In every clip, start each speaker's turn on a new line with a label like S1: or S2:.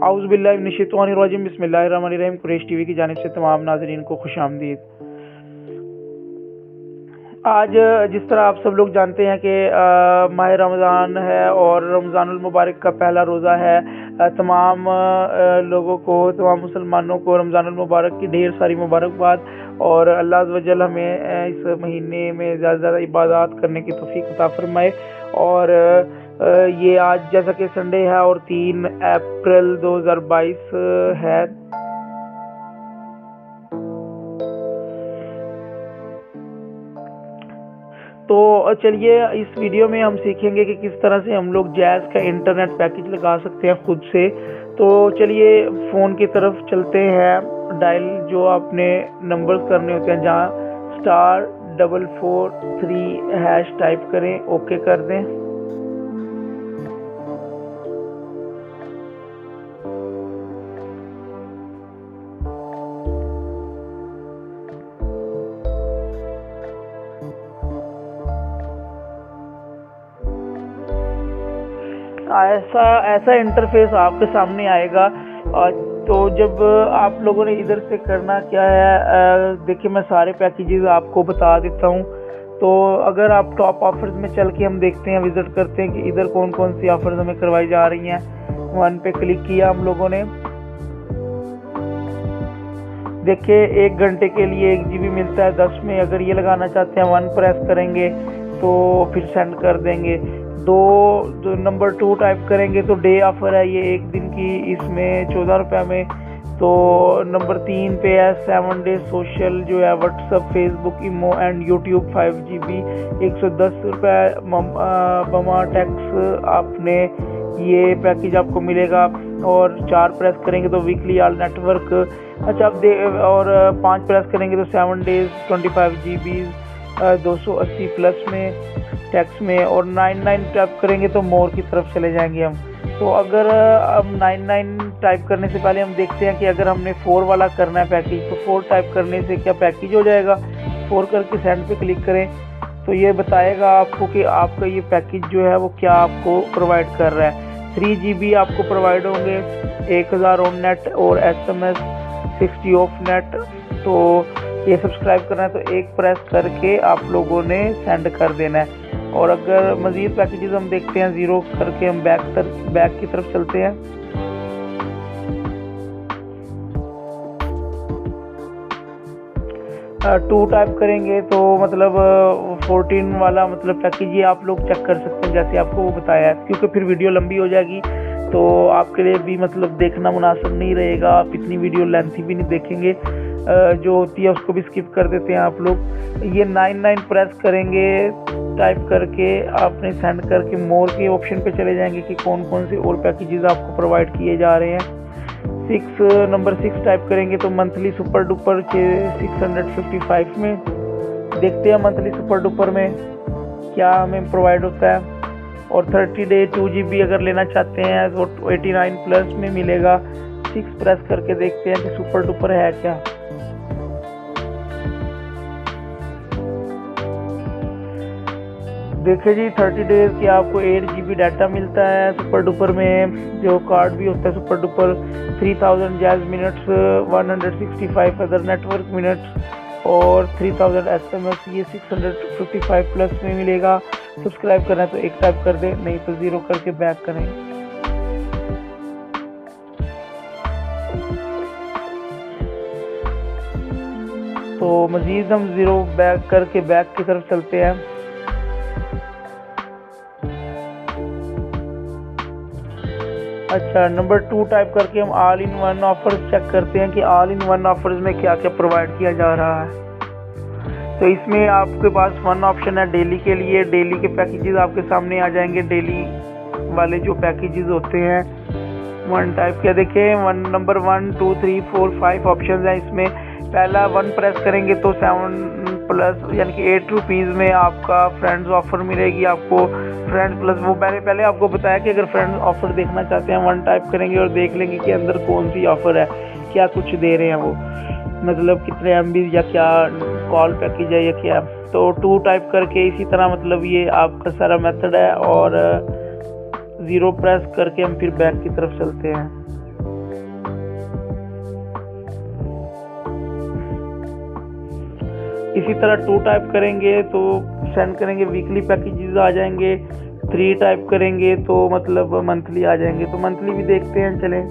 S1: आऊज़ु बिल्लाहि मिनश्शैतानिर्रजीम बिस्मिल्लाहिर्रहमानिर्रहीम। कुरैश टीवी की जानिब से तमाम नाज़रीन को खुशामदीद। आज जिस तरह आप सब लोग जानते हैं कि माह रमज़ान है और रमज़ानुल मुबारक का पहला रोज़ा है। तमाम लोगों को, तमाम मुसलमानों को रमज़ानुल मुबारक की ढेर सारी मुबारकबाद, और अल्लाह अज़्ज़ व जल हमें इस महीने में ज़्यादा से ज़्यादा इबादत करने की तौफीक अता फरमाए। और ये आज जैसा कि संडे है और 3 अप्रैल 2022 है। तो चलिए इस वीडियो में हम सीखेंगे कि किस तरह से हम लोग जैज़ का इंटरनेट पैकेज लगा सकते हैं खुद से। तो चलिए फ़ोन की तरफ चलते हैं। डायल जो आपने नंबर्स करने होते हैं, जहाँ *443# टाइप करें, ओके कर दें। ऐसा इंटरफेस आपके सामने आएगा। तो जब आप लोगों ने इधर से करना क्या है, देखिए मैं सारे पैकेजेस आपको बता देता हूँ। तो अगर आप टॉप ऑफर्स में चल के हम देखते हैं, विजिट करते हैं कि इधर कौन कौन सी ऑफर्स हमें करवाई जा रही हैं। 1 पे क्लिक किया हम लोगों ने। देखिए 1 घंटे के लिए 1 GB मिलता है 10 में। अगर ये लगाना चाहते हैं 1 प्रेस करेंगे तो फिर सेंड कर देंगे। नंबर 2 टाइप करेंगे तो डे ऑफर है, ये 1 दिन की, इसमें 14 रुपये में। तो नंबर 3 पे है 7 डे सोशल, जो है WhatsApp, Facebook, imo and YouTube 5 GB 110 रुपये बमा टैक्स। आपने ये पैकेज आपको मिलेगा। और 4 प्रेस करेंगे तो वीकली ऑल नेटवर्क। अच्छा आप और 5 प्रेस करेंगे तो 7 डेज 25 GB 280 प्लस में टैक्स में। और 99 टाइप करेंगे तो मोर की तरफ चले जाएंगे हम। तो अगर हम 99 टाइप करने से पहले हम देखते हैं कि अगर हमने 4 वाला करना है पैकेज, तो 4 टाइप करने से क्या पैकेज हो जाएगा। 4 करके सेंड पे क्लिक करें तो ये बताएगा आपको कि आपका ये पैकेज जो है वो क्या आपको प्रोवाइड कर रहा है। 3 GB आपको प्रोवाइड होंगे, 1000 ऑन नेट और SMS 60 ऑफ नेट। तो ये सब्सक्राइब करना है तो 1 प्रेस करके आप लोगों ने सेंड कर देना है। और अगर मज़ीद पैकेजेस हम देखते हैं, 0 करके हम बैक की तरफ चलते हैं। टू टाइप करेंगे तो मतलब 14 वाला मतलब पैकेज ये आप लोग चेक कर सकते हैं जैसे आपको वो बताया है, क्योंकि फिर वीडियो लंबी हो जाएगी तो आपके लिए भी मतलब देखना मुनासिब नहीं रहेगा। आप इतनी वीडियो लेंथी भी नहीं देखेंगे, जो होती है उसको भी स्किप कर देते हैं आप लोग। ये 99 प्रेस करेंगे, टाइप करके आपने सेंड करके मोर के ऑप्शन पे चले जाएंगे कि कौन कौन से और पैकेजेस आपको प्रोवाइड किए जा रहे हैं। नंबर 6 टाइप करेंगे तो मंथली सुपर डुपर 655 में देखते हैं मंथली सुपर डुपर में क्या हमें प्रोवाइड होता है। और 30 डे 2 GB अगर लेना चाहते हैं तो 89 प्लस में मिलेगा। 6 प्रेस करके देखते हैं कि सुपर डुपर है क्या। देखिए जी 30 डेज की आपको 8 GB डाटा मिलता है सुपर डुपर में, जो कार्ड भी होता है super duper. 3000 jazz minutes, 165 other network minutes और 3000 SMS, ये 655 प्लस में मिलेगा। सब्सक्राइब करना है तो 1 टाइप कर दें, नहीं तो 0 करके बैक करें। तो मज़ीद हम 0 बैक करके बैक की तरफ चलते हैं। अच्छा नंबर 2 टाइप करके हम all in one offers check करते हैं कि ऑल इन वन ऑफर्स में क्या क्या प्रोवाइड किया जा रहा है। तो इसमें आपके पास 1 ऑप्शन है डेली के लिए। डेली के पैकेजेस आपके सामने आ जाएंगे। डेली वाले जो पैकेजेस होते हैं 1 टाइप किया, देखिए नंबर 1 2 3 4 5 ऑप्शन है इसमें। पहला 1 प्रेस करेंगे तो 7 प्लस यानी कि 8 रुपीज़ में आपका फ्रेंड्स ऑफर मिलेगी आपको। फ्रेंड्स प्लस वो पहले आपको बताया कि अगर फ्रेंड्स ऑफर देखना चाहते हैं 1 टाइप करेंगे और देख लेंगे कि अंदर कौन सी ऑफर है, क्या कुछ दे रहे हैं वो, मतलब कितने MB या क्या कॉल पैकेज है या क्या। तो 2 टाइप करके इसी तरह मतलब ये आपका सारा मेथड है। और 0 प्रेस करके हम फिर बैक की तरफ चलते हैं। इसी तरह 2 टाइप करेंगे तो सेंड करेंगे वीकली पैकेजेस आ जाएंगे, 3 टाइप करेंगे तो मतलब मंथली आ जाएंगे। तो मंथली भी देखते हैं, चलें।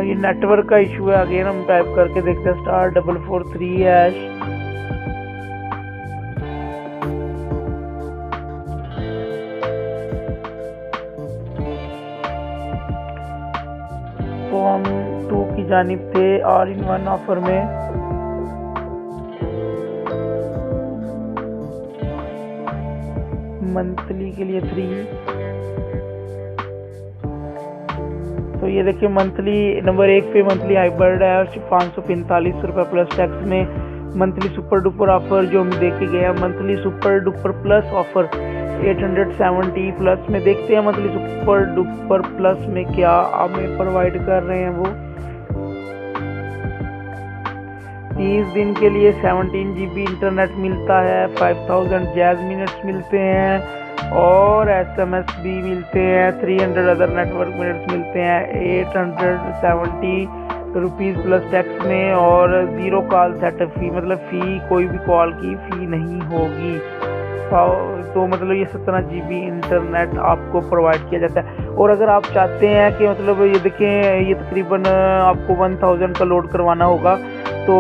S1: ये नेटवर्क का इशू है। अगेन हम टाइप करके देखते हैं *443#। तो हम 2 की जानिब थे all-in-one ऑफर में। मंथली के लिए 3। तो ये देखिए मंथली नंबर 1 पे मंथली हाइब्रिड है 545 रुपये प्लस टैक्स में। मंथली सुपर डुपर ऑफर जो हम देखे गए हैं, monthly super duper plus offer 870 plus में। देखते हैं मंथली सुपर डुपर प्लस में क्या हमें प्रोवाइड कर रहे हैं वो। 30 दिन के लिए 17 GB इंटरनेट मिलता है, 5000 जैज मिनट्स मिलते हैं और SMS भी मिलते हैं, 300 अदर नेटवर्क मिनट्स मिलते हैं 870 रुपीज़ प्लस टैक्स में। और 0 कॉल सेटअप फी, मतलब फ़ी कोई भी कॉल की फ़ी नहीं होगी। तो मतलब ये 17 GB इंटरनेट आपको प्रोवाइड किया जाता है। और अगर आप चाहते हैं कि मतलब ये देखें ये तकरीबन आपको 1000 का लोड करवाना होगा। तो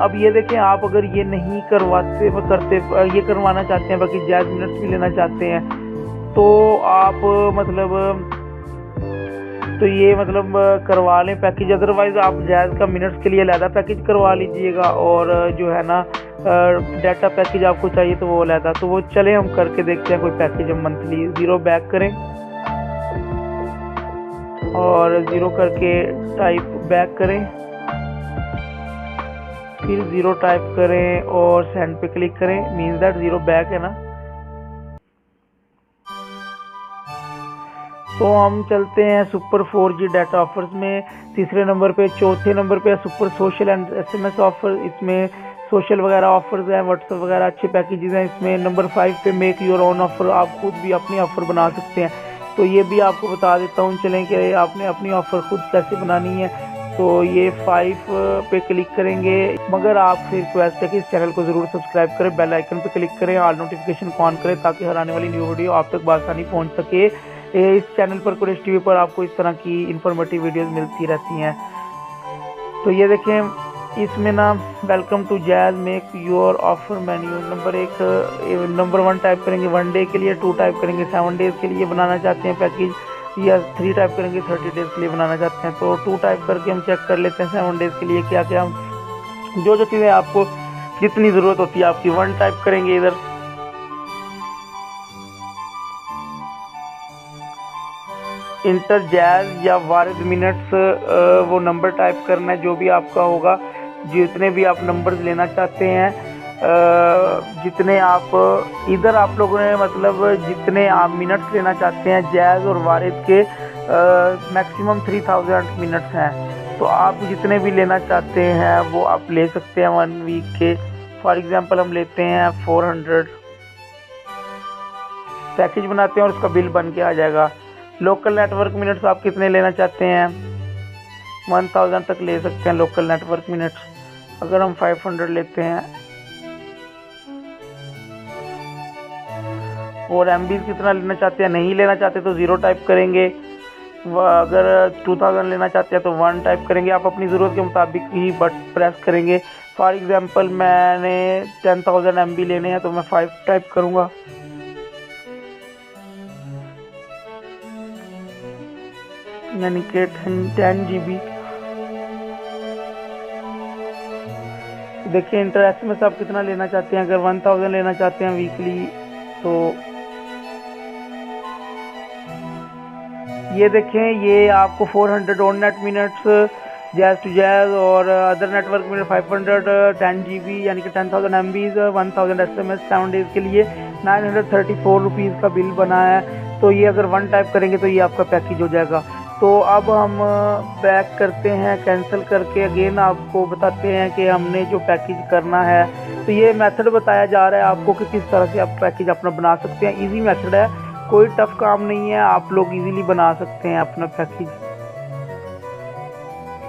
S1: अब ये देखें आप अगर ये नहीं करते ये करवाना चाहते हैं बाकी जैज मिनट्स भी लेना चाहते हैं तो आप मतलब तो ये मतलब करवा लें पैकेज। अदरवाइज आप जैज का मिनट्स के लिए अलहदा पैकेज करवा लीजिएगा और जो है ना डाटा पैकेज आपको चाहिए तो वो अलहदा। तो वो चले हम करके देखते हैं कोई पैकेज। हम मंथली 0 बैक करें और 0 करके टाइप बैक करें, फिर 0 टाइप करें और सेंड पे क्लिक करें। मीन्स दैट 0 बैक है ना। तो हम चलते हैं सुपर 4G डाटा ऑफर्स में। तीसरे नंबर पे, चौथे नंबर पे super social and SMS offer. इसमें सोशल वगैरह ऑफर्स हैं, व्हाट्सएप वगैरह अच्छे पैकेजेस हैं इसमें। नंबर 5 पे मेक योर ओन ऑफर, आप खुद भी अपनी ऑफर बना सकते हैं। तो ये भी आपको बता देता हूँ, चलें कि आपने अपनी ऑफर खुद कैसे बनानी है। तो ये 5 पे क्लिक करेंगे, मगर आपसे रिक्वेस्ट है कि इस चैनल को ज़रूर सब्सक्राइब करें, बेल आइकन पे क्लिक करें, ऑल नोटिफिकेशन को ऑन करें ताकि हर आने वाली न्यू वीडियो आप तक बआसानी पहुंच सके। इस चैनल पर कुरैश टीवी पर आपको इस तरह की इंफॉर्मेटिव वीडियोस मिलती रहती हैं। तो ये देखें इसमें ना welcome to Jazz make your offer menu. Number 1 type करेंगे 1 डे के लिए, 2 टाइप करेंगे 7 डेज़ के लिए बनाना चाहते हैं पैकेज, या 3 टाइप करेंगे 30 डेज़ के लिए बनाना चाहते हैं। तो 2 टाइप करके हम चेक कर लेते हैं 7 डेज़ के लिए क्या क्या जो चीज़ें आपको जितनी ज़रूरत होती है आपकी। 1 टाइप करेंगे, इधर इंटर जैज या वारिद मिनट्स वो नंबर टाइप करना है जो भी आपका होगा, जितने भी आप नंबर्स लेना चाहते हैं, जितने आप इधर आप लोगों ने मतलब जितने आप मिनट्स लेना चाहते हैं जैज और वारिद के मैक्सिमम 3000 मिनट्स हैं। तो आप जितने भी लेना चाहते हैं वो आप ले सकते हैं 1 वीक के। फॉर एग्जांपल हम लेते हैं 400 पैकेज बनाते हैं और उसका बिल बन के आ जाएगा। लोकल नेटवर्क मिनट्स आप कितने लेना चाहते हैं, 1000 तक ले सकते हैं लोकल नेटवर्क मिनट्स। अगर हम 500 लेते हैं और MB कितना लेना चाहते हैं, नहीं लेना चाहते तो 0 टाइप करेंगे। अगर 2000 लेना चाहते हैं तो 1 टाइप करेंगे। आप अपनी ज़रूरत के मुताबिक ही बटन प्रेस करेंगे। फॉर एग्जांपल मैंने 10,000 MB लेने हैं तो मैं 5 टाइप करूँगा। यानी कि 10 GB। देखिए इंटर SMS आप कितना लेना चाहते हैं। अगर 1000 लेना चाहते हैं वीकली तो ये देखें ये आपको 400 on net minutes Jazz to Jazz और अदर नेटवर्क में 510 GB यानी कि 10,000 MBs, 1000 SMS 7 डेज़ के लिए 934 रुपीज़ का बिल बना है। तो ये अगर 1 टाइप करेंगे तो ये आपका पैकेज हो जाएगा। तो अब हम बैक करते हैं, कैंसिल करके अगेन आपको बताते हैं कि हमने जो पैकेज करना है। तो ये मेथड बताया जा रहा है आपको कि किस तरह से आप पैकेज अपना बना सकते हैं। इजी मेथड है, कोई टफ काम नहीं है, आप लोग इजीली बना सकते हैं अपना पैकेज।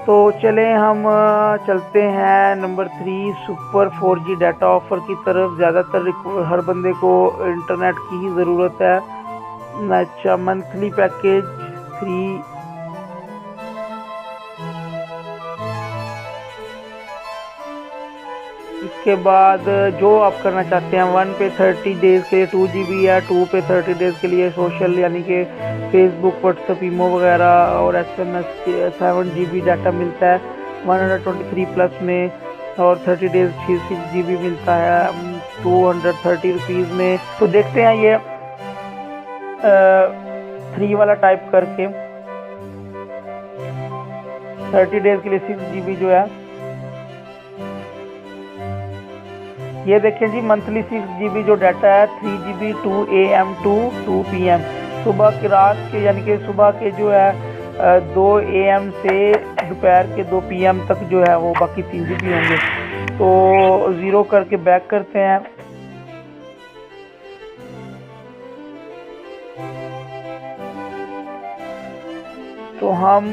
S1: तो चलें हम चलते हैं number 3 super 4G data offer की तरफ। ज़्यादातर हर बंदे को इंटरनेट की ही ज़रूरत है। अच्छा, मंथली पैकेज 3 इसके बाद जो आप करना चाहते हैं 1 पे 30 डेज़ के लिए 2 GB है, 2 पे 30 डेज़ के लिए सोशल यानी कि फेसबुक, व्हाट्सएप, ईमो वगैरह और SMS 7 GB डाटा मिलता है 123 प्लस में, और 30 डेज़ 6 GB मिलता है 230 रुपीज़ में। तो देखते हैं ये 3 वाला टाइप करके 30 डेज़ के लिए 6 GB जो है ये देखिए जी, मंथली 6 GB जो डाटा है 3 GB 2 AM to 2 PM, सुबह की रात के यानी कि सुबह के जो है 2 AM से दोपहर के 2 PM तक जो है वो बाकी 3 GB होंगे। तो 0 करके बैक करते हैं। तो हम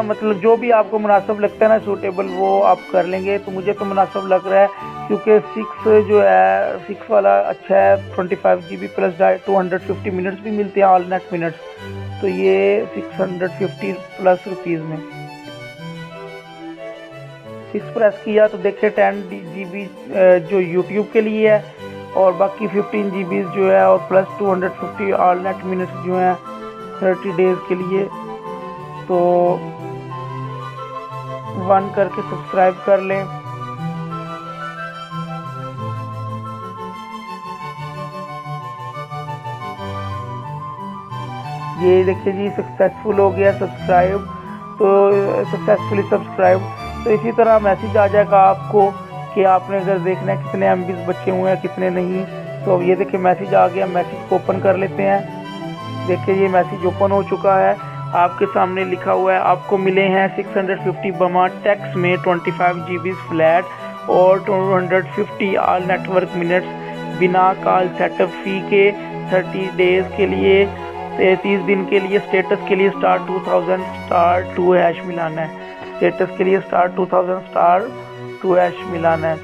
S1: मतलब जो भी आपको मुनासिब लगता है ना सूटेबल वो आप कर लेंगे। तो मुझे तो मुनासिब लग रहा है क्योंकि 6 जो है 6 वाला अच्छा है, 25 GB प्लस 250 मिनट्स भी मिलते हैं, ऑल नेट मिनट्स। तो ये 650 प्लस रुपीज़ में 6 प्रेस किया तो देखिए 10 GB जो यूट्यूब के लिए है और बाकी 15 GB जो है और प्लस 250 ऑल नेट मिनट्स जो हैं 30 डेज़ के लिए। तो 1 करके सब्सक्राइब कर लें। ये देखिए जी, सक्सेसफुल हो गया सब्सक्राइब। तो सक्सेसफुली सब्सक्राइब। तो इसी तरह मैसेज आ जाएगा आपको कि आपने अगर देखना है कितने MBs बचे हुए हैं कितने नहीं। तो ये देखिए मैसेज आ गया, मैसेज को ओपन कर लेते हैं। देखिए ये मैसेज ओपन हो चुका है, आपके सामने लिखा हुआ है आपको मिले हैं 650 बमा टैक्स में 25 GB फ्लैट और 250 ऑल नेटवर्क मिनट्स बिना कॉल सेटअप फी के 30 डेज़ के लिए 30 दिन के लिए। स्टेटस के लिए स्टार 2000 स्टार 2 हैश मिलाना है। स्टेटस के लिए स्टार 2000 स्टार 2 हैश मिलाना है।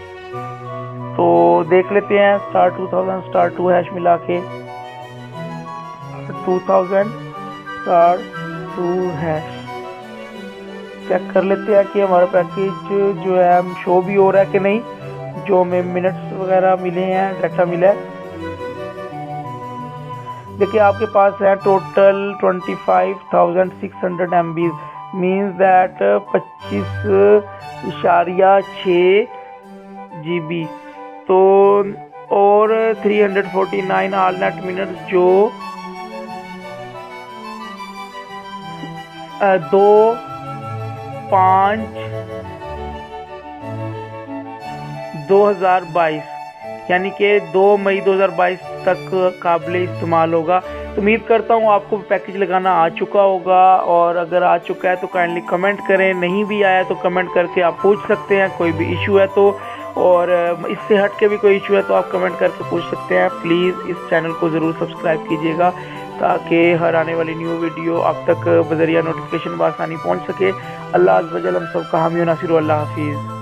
S1: तो देख लेते हैं स्टार 2000 स्टार 2 हैश मिला के 2000 स्टार 2 हैश चेक कर लेते हैं कि हमारा पैकेज जो है शो भी हो रहा है कि नहीं, जो हमें मिनट्स वगैरह मिले हैं, डाटा मिला है। देखिए आपके पास है total 25,600 MBs, means that 25.6 GB। तो और 349 ऑल नेट मिनट्स जो 2/5/2022 यानी कि 2 मई 2022 तक काबिल इस्तेमाल होगा। तो उम्मीद करता हूँ आपको पैकेज लगाना आ चुका होगा, और अगर आ चुका है तो काइंडली कमेंट करें, नहीं भी आया तो कमेंट करके आप पूछ सकते हैं कोई भी इशू है तो, और इससे हट के भी कोई इशू है तो आप कमेंट करके पूछ सकते हैं। प्लीज़ इस चैनल को ज़रूर सब्सक्राइब कीजिएगा ताकि हर आने वाली न्यू वीडियो आप तक बज़रिया नोटिफिकेशन बआसानी पहुँच सके। अल्लाह अज़्ज़ व जल हम सब का हामी व नासिर। अल्लाह हाफिज़।